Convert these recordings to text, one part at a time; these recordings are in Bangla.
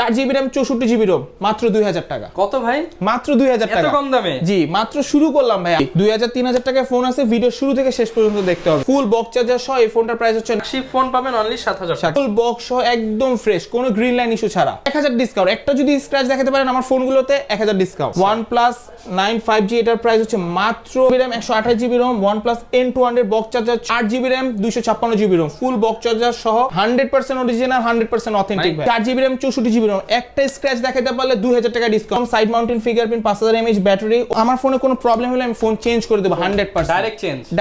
4GB RAM 64GB ROM মাত্র 2000 টাকা। কত ভাই? মাত্র 2000 টাকা। এত কম দামে? জি, মাত্র শুরু করলাম ভাই। 2000-3000 টাকায় ফোন আছে, ভিডিও শুরু থেকে শেষ পর্যন্ত দেখতে হবে। ফুল বক্স চার্জার সহ এই ফোনটার প্রাইস হচ্ছে শিপ ফোন পাবেন অনলি 7000 টাকা। ফুল বক্স সহ একদম ফ্রেশ, কোনো গ্রিন লাইন ইস্যু ছাড়া। 1000 ডিসকাউন্ট। একটা যদি স্ক্র্যাচ দেখাতে পারেন আমার ফোনগুলোতে 1000 ডিসকাউন্ট। OnePlus 9 5G এটার প্রাইস হচ্ছে মাত্র RAM 128GB ROM, OnePlus N200 box charger 8GB RAM 256GB ROM, full box charger সহ 100% অরিজিনাল 100% অথেন্টিক ভাই। 4GB RAM 64GB ROM, একটা স্ক্র্যাচ দেখাতে পারলে 2000 টাকা discount. Side mountain fingerprint, 5000 mAh battery. আমার ফোনে কোনো প্রবলেম হলে আমি ফোন চেঞ্জ করে দেব 100%।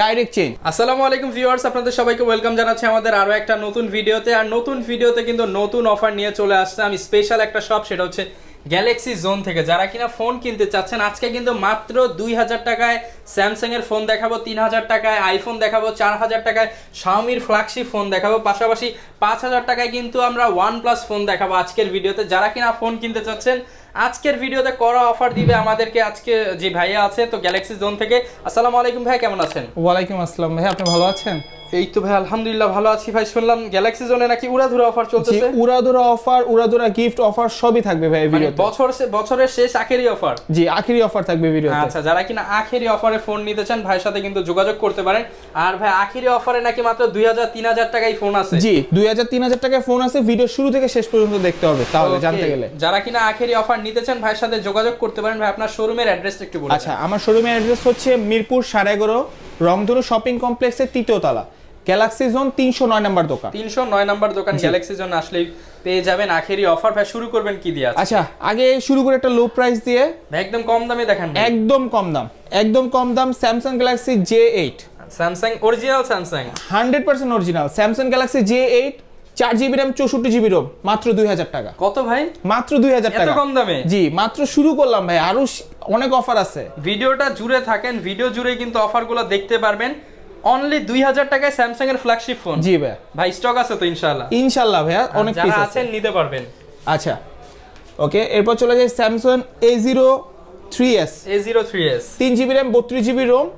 Direct change. আসসালামু আলাইকুম ভিউয়ার্স, আপনাদের সবাইকে ওয়েলকাম জানাচ্ছি আমাদের আরো একটা নতুন ভিডিওতে। আর নতুন ভিডিওতে কিন্তু নতুন অফার নিয়ে চলে আসছে আমি স্পেশাল একটা শপ, সেটা হচ্ছে গ্যালাক্সি জোন থেকে। যারা কিনা ফোন কিনতে চাচ্ছেন, আজকে কিন্তু মাত্র 2000 টাকায় স্যামসাং এর ফোন দেখাবো, 3000 টাকায় আইফোন দেখাবো, 4000 টাকায় শাওমির ফ্ল্যাগশিপ ফোন দেখাবো, পাশাপাশি 5000 টাকায় কিন্তু আমরা OnePlus ফোন দেখাবো আজকের ভিডিওতে। যারা কিনা ফোন কিনতে চাচ্ছেন, আজকের ভিডিওতে করা অফার দিবে আমাদেরকে আজকে যে ভাইয়া আছে তো গ্যালাক্সি জোন থেকে। আসসালামু আলাইকুম ভাই, কেমন আছেন? ওয়ালাইকুম আসসালাম ভাই, আপনি ভালো আছেন? এই তো ভাই আলহামদুলিল্লাহ ভালো আছি ভাই। শুনলাম গ্যালাক্সি জোনে নাকি উড়াধুরা অফার চলতেছে। উড়াধুরা অফার, উড়াধুরা গিফট অফার সবই থাকবে ভাই ভিডিওতে। বছরের শেষ আখেরি অফার। জি, আখেরি অফার থাকবে ভিডিওতে। আচ্ছা, যারা কিনা আখেরি অফারে ফোন নিতে চান ভাইয়ের সাথে কিন্তু যোগাযোগ করতে পারেন। আর ভাই আখেরি অফারে নাকি মাত্র 2000-3000 টাকায় ফোন আছে। জি, 2000-3000 টাকায় ফোন আছে, ভিডিও শুরু থেকে শেষ পর্যন্ত দেখতে হবে তাহলে জানতে গেলে। যারা কিনা আখেরি অফার নিতে চান ভাইয়ের সাথে যোগাযোগ করতে পারেন। ভাই আপনার শোরুমের অ্যাড্রেসটা একটু বলুন। আচ্ছা, আমার শোরুমের অ্যাড্রেস হচ্ছে মিরপুর 11.5 রংধনু শপিং কমপ্লেক্সের 3য় তলা, গ্যালাক্সি জোন 309 নম্বর দোকান। 309 নম্বর দোকান গ্যালাক্সি জোন আসলেই পেয়ে যাবেন আখেরি অফার। ভাই শুরু করবেন কি দিয়ে? আচ্ছা, আগে শুরু করে একটা লো প্রাইস দিয়ে। একদম কম দামে দেখান। একদম কম দাম Samsung Galaxy J8। Samsung original, Samsung 100% original Samsung Galaxy J8 4GB RAM 64GB ROM মাত্র 2000 টাকা। কত ভাই? মাত্র 2000 টাকা। এত কম দামে? জি, মাত্র শুরু করলাম ভাই, আরো অনেক অফার আছে। ভিডিওটা জুড়ে থাকেন, ভিডিও জুড়ে কিন্তু অফারগুলো দেখতে পারবেন। অনলি 2000 টাকায় স্যামসাং এর ফ্ল্যাগশিপ ফোন। জি ভাই। ভাই স্টক আছে তো ইনশাআল্লাহ? ইনশাআল্লাহ ভাইয়া, অনেক পিস আছে, আছেন নিতে পারবেন। আচ্ছা ওকে, এরপর চলে যাই Samsung A03s। 3GB RAM 32GB ROM,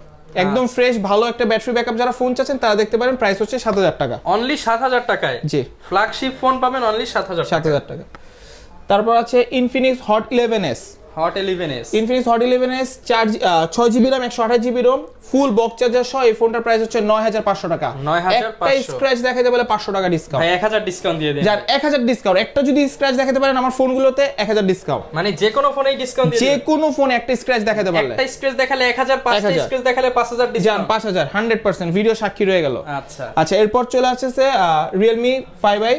একদম ফ্রেশ, ভালো একটা ব্যাটারি ব্যাকআপ। যারা ফোন চাচ্ছেন তারা দেখতে পারেন, প্রাইস হচ্ছে 7000 টাকা। অনলি 7000 টাকায় জি, ফ্ল্যাগশিপ ফোন পাবেন অনলি 7000 টাকা। তারপর আছে Infinix hot 11s। Infinix hot 11s 6GB RAM 128GB ROM, full box charger সহ এই ফোনটার প্রাইস হচ্ছে 9500 টাকা। 9500। একটা স্ক্র্যাচ দেখাতে বলে 500 টাকা ডিসকাউন্ট। ভাই 1000 ডিসকাউন্ট দিয়ে দেন। যার 1000 ডিসকাউন্ট, একটা যদি স্ক্র্যাচ দেখাতে পারেন আমার ফোনগুলোতে 1000 ডিসকাউন্ট। মানে যে কোনো ফোনেই ডিসকাউন্ট দিয়ে যে কোনো ফোনে একটা স্ক্র্যাচ দেখাতে পারলে, একটা স্ক্র্যাচ দেখালে 1000, পাঁচটা স্ক্র্যাচ দেখালে 5000 ডিসকাউন্ট। 5000 100% ভিডিও সাক্ষী রয়ে গেল। আচ্ছা, এরপর চলে আসছে Realme 5i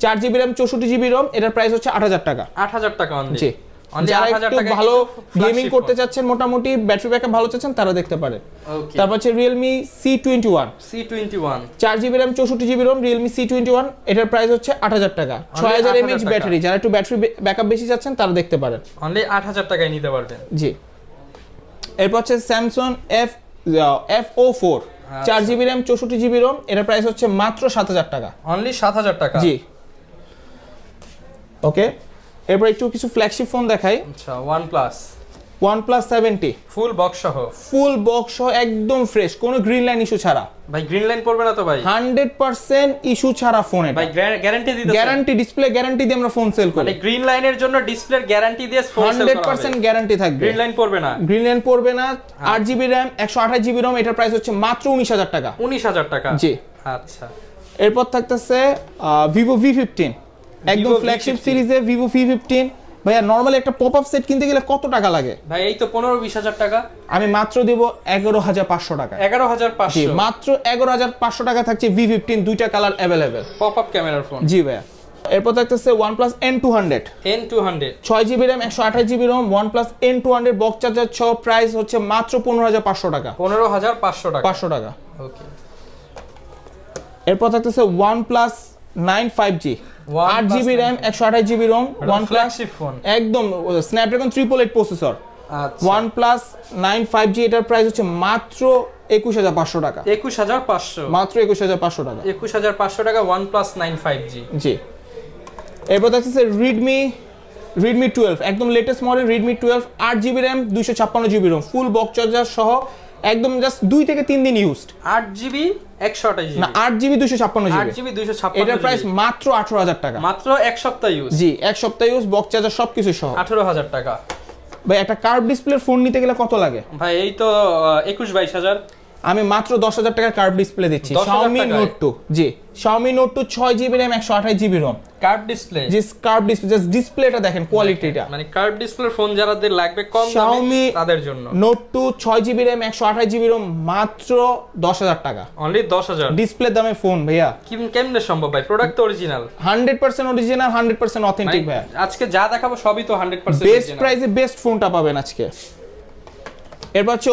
4GB RAM 64GB ROM, এটার প্রাইস হচ্ছে 8000 টাকা। 8000 টাকা অনলি। জি, যারা একটু ভালো গেমিং করতে চাচ্ছেন, মোটামুটি ব্যাটারি ব্যাকআপ ভালো চাচ্ছেন, তারা দেখতে পারেন। তারপর হচ্ছে Realme C21 4GB RAM 64GB ROM, Realme C21 এটার প্রাইস হচ্ছে 8000 টাকা। 6000 mAh ব্যাটারি, যারা একটু ব্যাটারি ব্যাকআপ বেশি চাচ্ছেন তারা দেখতে পারেন। অনলি 8000 টাকায় নিতে পারবেন। জি, এরপর হচ্ছে Samsung FO4 4GB RAM 64GB ROM, এটার প্রাইস হচ্ছে মাত্র 7000 টাকা। অনলি 7000 টাকা। জি, ওকে। এরপর একটু কিছু ফ্ল্যাগশিপ ফোন দেখাই। আচ্ছা, OnePlus 70 ফুল বক্স সহ একদম ফ্রেশ, কোনো গ্রিন লাইন ইস্যু ছাড়া। ভাই গ্রিন লাইন পড়বে না তো ভাই? 100% ইস্যু ছাড়া ফোন এটা। ভাই গ্যারান্টি দিতে, গ্যারান্টি, ডিসপ্লে গ্যারান্টি দিয়ে আমরা ফোন সেল করি। মানে গ্রিন লাইনের জন্য ডিসপ্লের গ্যারান্টি দিয়ে ফোন সেল করা হবে। 100% গ্যারান্টি থাকবে। গ্রিন লাইন পড়বে না। 8GB RAM 128GB ROM, এটার প্রাইস হচ্ছে মাত্র 19000 টাকা। 19000 টাকা। জি, আচ্ছা। এরপর থাকতেছে Vivo V15, একদম ফ্ল্যাগশিপ সিরিজে Vivo V15। ভাইয়া নরমালি একটা পপআপ সেট কিনতে গেলে কত টাকা লাগে? ভাই এই তো 15-20 টাকা। আমি মাত্র দেব 11500 টাকা। 11500? জি, মাত্র 11500 টাকা থাকছে V15, দুইটা কালার अवेलेबल, পপআপ ক্যামেরার ফোন। জি ভাইয়া। এরপর থাকতেছে OnePlus N200 6GB RAM 128GB ROM, OnePlus N200 box charger সহ, প্রাইস হচ্ছে মাত্র 15500 টাকা। 15500 টাকা। ওকে। এরপর থাকতেছে OnePlus 9 5G 8GB RAM 128GB ROM, OnePlus phone, একদম Snapdragon 888 প্রসেসর। আচ্ছা, OnePlus 9 5G এটার প্রাইস হচ্ছে মাত্র 21500 টাকা। 21500? মাত্র 21500 টাকা। 21500 টাকা OnePlus 9 5G। জি, এরপর থাকতেছে Redmi 12, একদম latest model Redmi 12 8GB RAM 256GB ROM, full box charger সহ, একদম জাস্ট 2 থেকে 3 দিন ইউজড। 8GB 128GB না 8GB 256GB 8GB 256GB এটার প্রাইস মাত্র 18000 টাকা, মাত্র এক সপ্তাহ ইউজ। জি এক সপ্তাহ ইউজ, বক্স চার্জার সবকিছু সহ 18000 টাকা। ভাই একটা কার্ভ ডিসপ্লের ফোন নিতে গেলে কত লাগে ভাই এই তো 21-22 হাজার। আমি মাত্র 10000 টাকার কার্ভ ডিসপ্লে দিচ্ছি 10,000 Xiaomi টাকায়? Note 2, জি Xiaomi Note 2 6GB RAM 128GB ROM, curve display, যে কার্ভ ডিসপ্লে, জাস্ট ডিসপ্লেটা দেখেন কোয়ালিটিটা, মানে কার্ভ ডিসপ্লের ফোন যাদের লাগবে কম দামে Xiaomi তাদের জন্য। Note 2 6GB RAM 128GB ROM মাত্র 10000 টাকা, অনলি 10,000। ডিসপ্লে দামে ফোন ভাইয়া, কেমনে সম্ভব ভাই? প্রোডাক্ট তো অরিজিনাল, 100% অরিজিনাল, 100% অথেন্টিক ভাইয়া। আজকে যা দেখাবো সবই তো 100% বেস্ট প্রাইসে বেস্ট ফোনটা পাবেন আজকে। এরপর হচ্ছে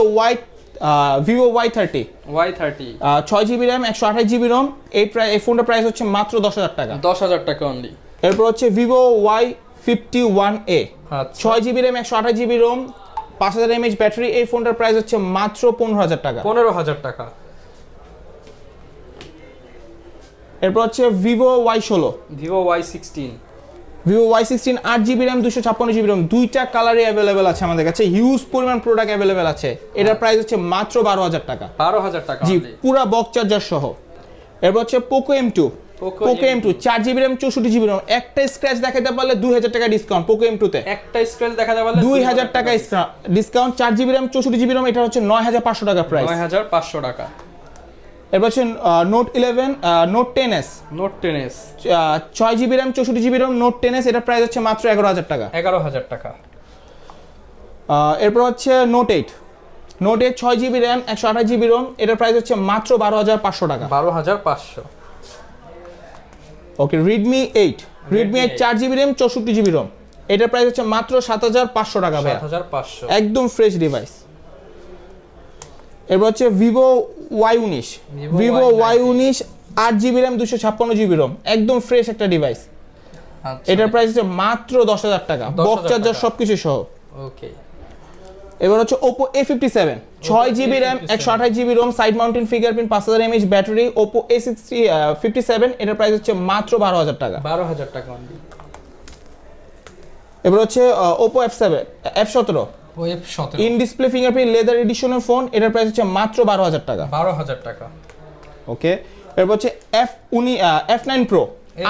Vivo Y30 Y30 6GB RAM 128GB ROM, এই ফোনটার প্রাইস হচ্ছে মাত্র 10000 টাকা। 10,000 টাকা অনলি। এরপর হচ্ছে Vivo Y51A আচ্ছা 6GB RAM 128GB ROM 5000 mAh battery, এই ফোনটার প্রাইস হচ্ছে মাত্র 15000 টাকা। 15,000 টাকা। এরপর হচ্ছে Vivo Y16 Vivo Y16 8GB RAM 256GB ROM, দুইটা কালারে অ্যাভেলেবেল আছে আমাদের কাছে, হিউজ পরিমাণ প্রোডাক্ট অ্যাভেলেবেল আছে। এটার প্রাইস হচ্ছে মাত্র 12000 টাকা, 12,000 টাকা জি only। পুরা বক্স চার্জার সহ। এরপর হচ্ছে Poco M2 4GB RAM 64GB ROM, একটা স্ক্র্যাচ দেখাতে পারলে 2000 টাকা ডিসকাউন্ট Poco M2 তে, একটা স্ক্র্যাচ দেখা যাবে 2000 টাকা discount. 4GB RAM 64GB ROM, এটা হচ্ছে 9500 টাকা প্রাইস। 9500 টাকা। এরপর হচ্ছে Note 11 Note 10s Note 10s 6GB RAM 64GB ROM Note 10s, এটা প্রাইস হচ্ছে মাত্র 11000 টাকা। 11000 টাকা। এরপর হচ্ছে Note 8 6GB RAM 128GB ROM, এটার প্রাইস হচ্ছে মাত্র 12500 টাকা। 12500। ওকে Redmi 8 4GB RAM 64GB ROM, এটার প্রাইস হচ্ছে মাত্র 7500 টাকা ভাই, 7500 একদম ফ্রেশ ডিভাইস। এরপর হচ্ছে Vivo Y19 8GB RAM 256GB ROM, একদম ফ্রেশ একটা ডিভাইস, এটার প্রাইস হচ্ছে মাত্র 10000 টাকা, 10,000 বক্স চার্জার টাকা। সবকিছু সহ। ওকে এবার হচ্ছে Oppo A57 6GB RAM 128GB ROM side mountain fingerprint 5000 mAh battery, Oppo A57 এটার প্রাইস হচ্ছে মাত্র 12000 টাকা। 12000 টাকা অনলি। এবার হচ্ছে Oppo F17 in display fingerprint leather এডিশনের ফোন, এটার প্রাইস হচ্ছে মাত্র 12000 টাকা। 12000 টাকা। ওকে এরপর হচ্ছে F9 Pro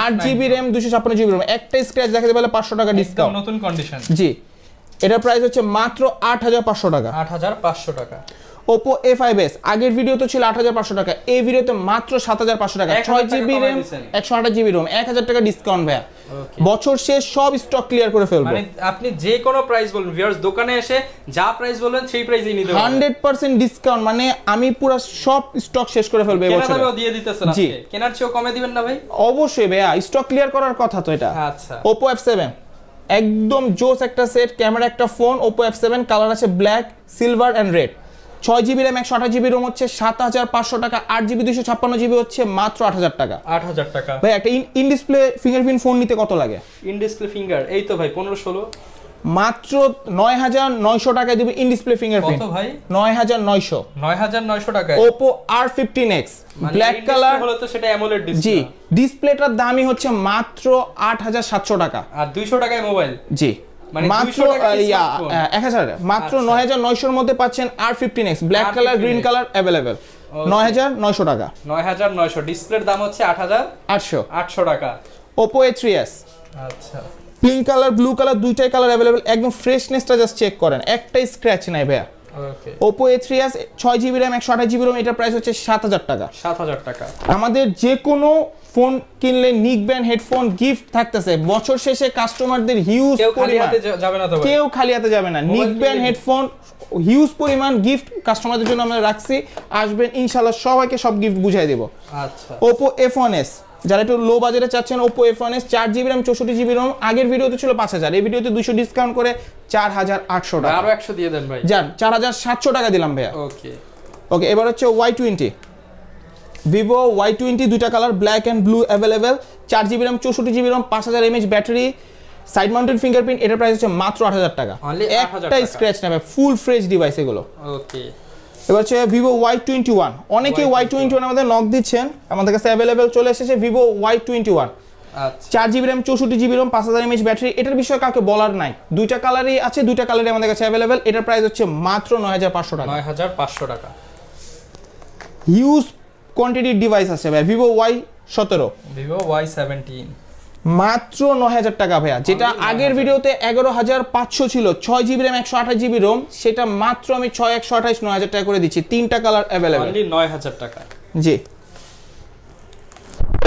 8GB RAM 256GB ROM, একটা স্ক্র্যাচ দেখাতে পারলে 500 টাকা ডিসকাউন্ট, নতুন কন্ডিশন, জি এটার প্রাইস হচ্ছে মাত্র 8500 টাকা। 8500 টাকা। Oppo A5s আগের ভিডিওতে ছিল 8500 টাকা, এই ভিডিওতে মাত্র 7500 টাকা, 6GB RAM 128GB ROM, 1000 টাকা ডিসকাউন্ট ভাইয়া। বছর শেষ সব স্টক ক্লিয়ার করে ফেলবো, মানে আপনি যে কোনো প্রাইস বলুন ভিউয়ার্স, দোকানে এসে যা প্রাইস বলবেন সেই প্রাইসেই নিতে পারবেন, 100% ডিসকাউন্ট, মানে আমি পুরো সব স্টক শেষ করে ফেলবো এই কেনা বছর। দামেও দিয়ে দিতেছেন জি। আজকে, কেনার চেয়েও কমে দিবেন না ভাই? অবশ্যই ভাইয়া, স্টক ক্লিয়ার করার কথা তো এটা। আচ্ছা Oppo F7 একদম জোস একটা সেট, ক্যামেরা একটা ফোন, Oppo F7 কালার আছে black, silver and red, 6GB RAM 128GB ROM হচ্ছে 7500 টাকা, 8GB 256GB হচ্ছে মাত্র 8000 টাকা। 8000 টাকা। ভাই একটা ইন ডিসপ্লে ফিঙ্গারপ্রিন্ট ফোন নিতে কত লাগে? ইন ডিসপ্লে ফিঙ্গার এই তো ভাই 15-16, মাত্র 9900 টাকায় দিবে ইন ডিসপ্লে ফিঙ্গারপ্রিন্ট। কত ভাই? 9900 9900 টাকায় Oppo R15X মানে ব্ল্যাক in কালার, display হলে তো সেটা অ্যামোলেড ডিসপ্লে, জি ডিসপ্লেটার দামই হচ্ছে মাত্র 8700 টাকা, আর 200 টাকায় মোবাইল, জি মানে মাত্র 200 টাকা smartphone। 1000 মাত্র আচ্ছা। 9900 এর মধ্যে পাচ্ছেন R15X black colour green colour available 9900 টাকা। 9900 ডিসপ্লের দাম হচ্ছে 800 টাকা। Oppo A3s আচ্ছা পিঙ্ক কালার ব্লু কালার দুইটাই কালার अवेलेबल, একদম ফ্রেশনেসটা জাস্ট চেক করেন, একটা স্ক্র্যাচ নাই ভাইয়া। ওকে Oppo A3s 6GB RAM 128GB ROM, এটার প্রাইস হচ্ছে 7000 টাকা। 7000 টাকা। আমাদের যে কোনো ফোন কিনলে নিক ব্যান্ড হেডফোন গিফট থাকতেছে, বছর শেষে কাস্টমারদের হিউজ কেউ খালি পরিমাণ, হাতে যাবে না তো ভাই? কেউ খালি হাতে যাবে না, নিক ব্যান্ড হেডফোন হিউজ পরিমাণ গিফট কাস্টমারদের জন্য আমরা রাখছি, আসবেন ইনশাআল্লাহ সবাইকে সব গিফট বুঝাই দেব। আচ্ছা Oppo F1s যারা একটু লো বাজেটে চাচ্ছেন, Oppo F1s 4GB RAM 64GB ROM, আগের ভিডিওতে ছিল 5000, এই ভিডিওতে 200 ডিসকাউন্ট করে 4800 টাকা, আরো 100 দিয়ে দেন ভাই। যান 4700 টাকা দিলাম ভাইয়া। ওকে ওকে এবার হচ্ছে Y20 Vivo Y20 দুইটা colour black and blue available, 4GB RAM 64GB ROM 5000 mAh battery, side mounted fingerprint, এটার প্রাইস হচ্ছে মাত্র 8000 টাকা, Only 8000 একটা টাকা। স্ক্র্যাচ নেবে, ফুল ফ্রেশ ডিভাইস এগুলো। ওকে এবার হচ্ছে Vivo Y21, অনেকেই Y21 আমাদের নক দিচ্ছেন, আমাদের কাছে अवेलेबल চলে এসেছে Vivo Y21 আচ্ছা 4GB RAM 64GB ROM 5000 mAh battery. এটার বিষয়ে কাউকে বলার নাই, দুইটা কালারই আছে, দুইটা কালারই আমাদের কাছে অ্যাভেলেবেল। এটার প্রাইস হচ্ছে মাত্র 9500 টাকা। 9500 টাকা। হিউজ কোয়ান্টিটির ডিভাইস আছে ভাই, Vivo Y17, Vivo Y17 মাত্র 9000 টাকা ভাইয়া। যেটা আগের ভিডিওতে 11500 ছিল, 6GB RAM 128GB ROM, সেটা মাত্র আমি 6 128 9000 টাকা করে দিচ্ছি। তিনটা কালার অ্যাভেলেবেল, অনলি 9000 টাকা। জি।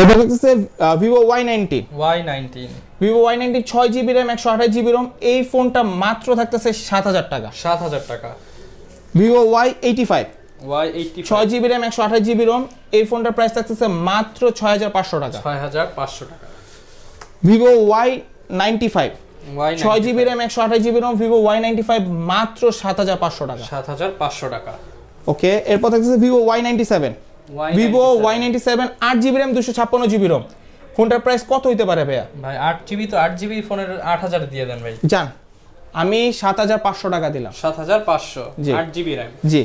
এটা হচ্ছে Vivo Y19, Vivo Y19 6GB RAM 128GB ROM। এই ফোনটা মাত্র থাকতেছে 7000 টাকা। 7000 টাকা। Vivo Y85 Y85 6GB RAM 128GB ROM, এই ফোনটার প্রাইস থাকতেছে মাত্র 6500 টাকা। 6500 টাকা। Vivo Y95 6GB RAM 128GB ROM, Vivo Y95 মাত্র 7500 টাকা। 7500 টাকা। ওকে, এরপর থাকতেছে Vivo Y97, Vivo Y97 8GB RAM 256GB ROM। ফোনটার প্রাইস কত হইতে পারে ভাইয়া? ভাই 8GB তো 8GB ফোনের 8000 দিয়ে দেন ভাই। জান, আমি 7500 টাকা দিলাম। 7500 জি। 8GB RAM। জি,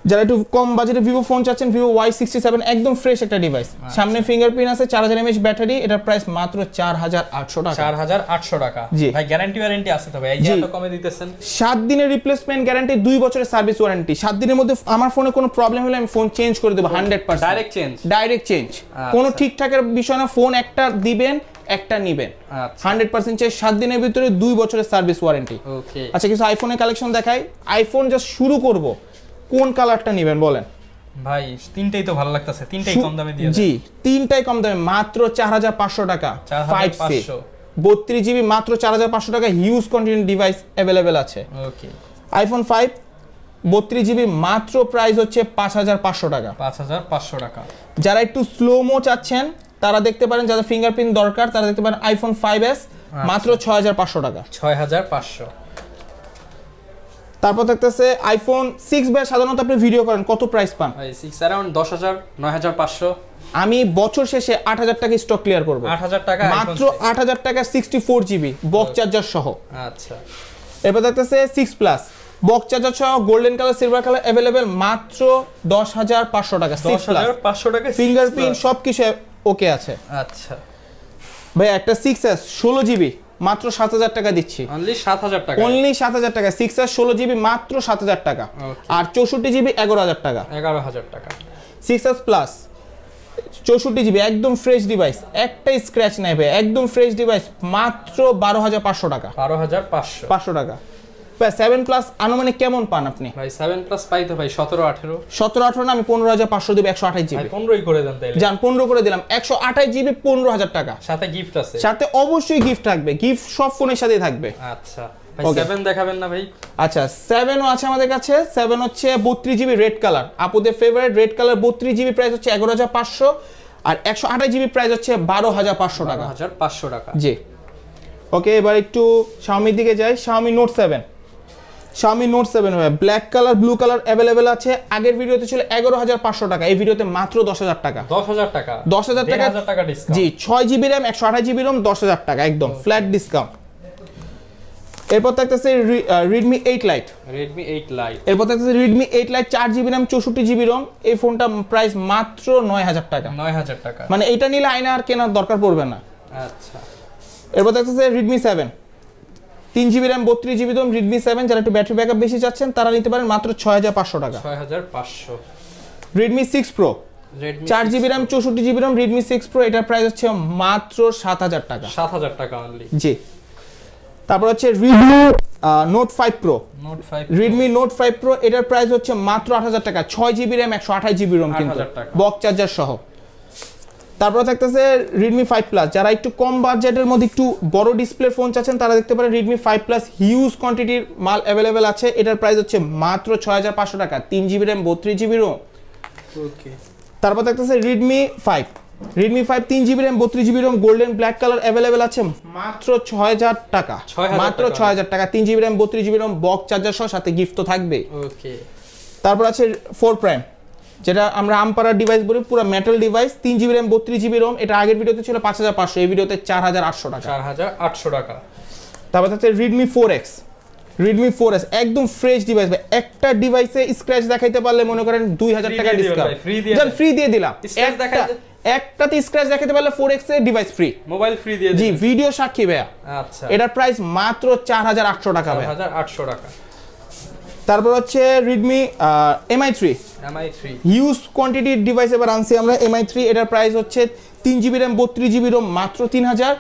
যারা একটু কম বাজেটে ভিভো ফোন চাচ্ছেন, Vivo Y67 একদম ফ্রেশ একটা ডিভাইস, সামনে ফিঙ্গারপ্রিন্ট আছে, 4000 mAh ব্যাটারি। এটার প্রাইস মাত্র 4800 টাকা। 4800 টাকা। জি। ভাই গ্যারান্টি ওয়ারেন্টি আছে তো ভাই, এই যে এত কমে দিতেছেন। 7 দিনের রিপ্লেসমেন্ট গ্যারান্টি, 2 বছরের সার্ভিস ওয়ারেন্টি। 7 দিনের মধ্যে আমার ফোনে কোনো প্রবলেম হলে আমি ফোন চেঞ্জ করে দেব 100%। ডাইরেক্ট চেঞ্জ, কোনো ঠিকঠাকের বিষয় না। ফোন একটা দিবেন, একটা নিবেন, 100% চেঞ্জ। 7 দিনের ভিতরে 2 বছরের সার্ভিস ওয়ারেন্টি। ওকে, আচ্ছা, কিছু আইফোনের কালেকশন দেখাই। আইফোন জাস্ট শুরু করব, কোন কালারটা নেবেন বলেন? ভাই তিনটাই তো ভালো লাগতেছে, তিনটাই কম দামে দিয়ে দেন। জি, তিনটাই কম দামে, মাত্র 4500 টাকা। 4500 32GB মাত্র 4500 টাকা। হিউজ কন্টিনিউ ডিভাইস অ্যাভেলেবেল আছে। ওকে, আইফোন 5 32GB মাত্র প্রাইস হচ্ছে 5500 টাকা। 5500 টাকা। যারা একটু স্লোমো চাচ্ছেন তারা দেখতে পারেন, যাদের ফিঙ্গারপ্রিন্ট দরকার তারা দেখতে পারেন আইফোন 5s মাত্র 6500 টাকা। 6500। তারপর দেখতেছে আইফোন 6 ভাই, সাধারণত আপনি ভিডিও করেন, কত প্রাইস পান? ভাই 6 अराउंड 10000 9500। আমি বছর শেষে 8000 টাকা স্টক ক্লিয়ার করব। 8000 টাকা মাত্র 8000 টাকা 64GB বক্স চার্জার সহ। আচ্ছা, এরপর দেখতেছে 6 প্লাস বক্স চার্জার সহ, golden colour, silver colour available, মাত্র 10500 টাকা। 10500 টাকা। ফিঙ্গারপ্রিন্ট সবকিছু ওকে আছে। আচ্ছা ভাই একটা 6s 16GB মাত্র 7000 টাকা দিচ্ছি। অনলি 7000 টাকা। অনলি 7000 টাকা। 6s 16GB মাত্র 7000 টাকা। আর 64GB 11000 টাকা। 11000 টাকা। 6s প্লাস 64GB একদম ফ্রেশ ডিভাইস, একটা স্ক্র্যাচ নাই ভাই, একদম ফ্রেশ ডিভাইস, মাত্র 12500 টাকা। 12500 টাকা। ভাই 7 প্লাস আনুমানিক কেমন পান আপনি? ভাই 7 প্লাস পাই তো ভাই 17 18। 17 18 না, আমি 15500 দেব 128GB। ভাই 15ই করে দেন তাইলে। জান 15 করে দিলাম, 128GB 15000 টাকা। সাথে গিফট আছে। সাথে অবশ্যই গিফট থাকবে, গিফট সব ফোনের সাথেই থাকবে। আচ্ছা ভাই 7 দেখাবেন না ভাই? আচ্ছা 7ও আছে আমাদের কাছে। 7 হচ্ছে 32GB রেড কালার, আপুদের favourite red colour. 32GB price হচ্ছে 11500 আর 128GB প্রাইস হচ্ছে 12500 টাকা। 12500 টাকা। জি। ওকে, এবার একটু Xiaomi দিকে যাই। Xiaomi Note 7, Xiaomi Note 7 হবে black colour, blue colour available আছে। আগের ভিডিওতে ছিল 11500 টাকা, এই ভিডিওতে মাত্র 10000 টাকা। 10000 টাকা। 10000 টাকা। 10000 টাকা ডিসকাউন্ট। জি, 6GB RAM 128GB ROM 10000 টাকা একদম ফ্ল্যাট ডিসকাউন্ট। এরপর থাকতেছে Redmi 8 Lite, Redmi 8 Lite। এরপর থাকতেছে Redmi 8 Lite 4GB RAM 64GB ROM। এই ফোনটা প্রাইস মাত্র 9000 টাকা। 9000 টাকা। মানে এটা নিলে আয়না আর কেনার দরকার পড়বে না। আচ্ছা, এরপর থাকতেছে Redmi 7 3GB RAM 32GB ROM, Redmi 7। যারা একটু ব্যাটারি ব্যাকআপ বেশি চাচ্ছেন তারা নিতে পারেন মাত্র 6500 টাকা। 6500। Redmi 6 Pro 4GB RAM 64GB ROM, Redmi 6 Pro, এটার প্রাইস হচ্ছে মাত্র 7000 টাকা। 7000 টাকা অনলি। জি। তারপর হচ্ছে Redmi Note 5 Pro, Note 5 Redmi Note 5 Pro, এটার প্রাইস হচ্ছে মাত্র 8000 টাকা। 6GB RAM 128GB ROM কিন্তু 8000 টাকা। বক্স চার্জার সহ। তারপর থাকতেছে Redmi 5 Plus, যারা একটু কম বাজেটের মধ্যে একটু বড় ডিসপ্লে ফোন চাচ্ছেন তারা দেখতে পারেন Redmi 5 Plus। হিউজ কোয়ান্টিটির মাল অ্যাভেলেবেল আছে। এটার প্রাইস হচ্ছে মাত্র 6500 টাকা। 3GB RAM 32GB ROM। ওকে। তারপর থাকতেছে Redmi 5, Redmi 5 3GB RAM 32GB ROM, golden black colour available আছে মাত্র 6000 টাকা। 6000 মাত্র টাকা। 6000 টাকা। 3GB RAM 32GB ROM, box charger সহ, সাথে গিফট তো থাকবে। ওকে। তারপর আছে 4 Prime, যেটা আমরা আমপারা ডিভাইস বলি, পুরো metal device, 3GB RAM 32GB ROM। এটা আগের ভিডিওতে ছিল 5500, এই ভিডিওতে 4800 টাকা। 4800 টাকা। তারপর আছে Redmi 4X, Redmi 4S একদম ফ্রেশ ডিভাইস ভাই। একটা ডিভাইসে স্ক্র্যাচ দেখাইতে পারলে মনে করেন 2000 টাকা ডিসকাউন্ট। ফ্রি দিয়ে জান ফ্রি দিয়ে দিলাম। স্ক্র্যাচ দেখাইতে একটাতে স্ক্র্যাচ দেখাতে পারলে 4x এর ডিভাইস ফ্রি, মোবাইল ফ্রি দিয়ে জি দিবেন। ভিডিও সাক্ষী ভাইয়া। আচ্ছা, এটার প্রাইস মাত্র 4800 টাকা ভাইয়া। 4800 টাকা। তারপর হচ্ছে Redmi MI3 MI3 huge কোয়ান্টিটির device এবার আনছি আমরা। MI3 এটার প্রাইস হচ্ছে 3GB RAM 32GB ROM মাত্র 3000,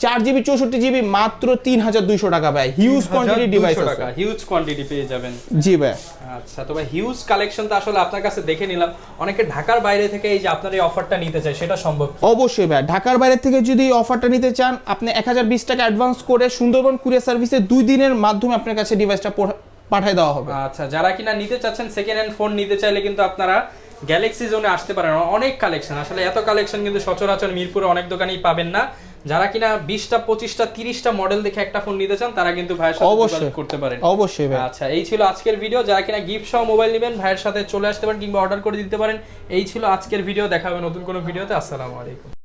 4GB 64GB মাত্র 3200 টাকা ভাই। হিউজ কোয়ান্টিটির ডিভাইস আছে, হিউজ কোয়ান্টিটি পেয়ে যাবেন। জি ভাই। আচ্ছা, তো ভাই হিউজ কালেকশন তো আসলে আপনার কাছে দেখে নিলাম। অনেকে ঢাকার বাইরে থেকে এই যে আপনার এই অফারটা নিতে চায়, সেটা সম্ভব? অবশ্যই ভাই, ঢাকার বাইরে থেকে যদি অফারটা নিতে চান আপনি 1020 টাকা অ্যাডভান্স করে সুন্দরবন কুরিয়ার সার্ভিসে 2 দিনের মাধ্যমে আপনার কাছে ডিভাইসটা পাঠিয়ে দেওয়া হবে। আচ্ছা, যারা কিনা নিতে চাচ্ছেন সেকেন্ড হ্যান্ড ফোন নিতে চাইলে কিন্তু আপনারা গ্যালাক্সি জোনে আসতে পারেন। অনেক কালেকশন, আসলে এত কালেকশন কিন্তু সচরাচর মিরপুরে অনেক দোকানেই পাবেন না। যারা কিনা 20টা 25টা 30টা মডেল দেখে একটা ফোন নিতে চান তারা কিন্তু ভাইয়ের সাথে যোগাযোগ করতে পারেন। অবশ্যই ভাই। আচ্ছা, এই ছিল আজকের ভিডিও। যারা কিনা গিফট সহ মোবাইল নেবেন ভাইয়ের সাথে চলে আসতে পারেন কিংবা অর্ডার করে দিতে পারেন। এই ছিল আজকের ভিডিও, দেখা হবে নতুন কোনো ভিডিওতে। আসসালামু আলাইকুম।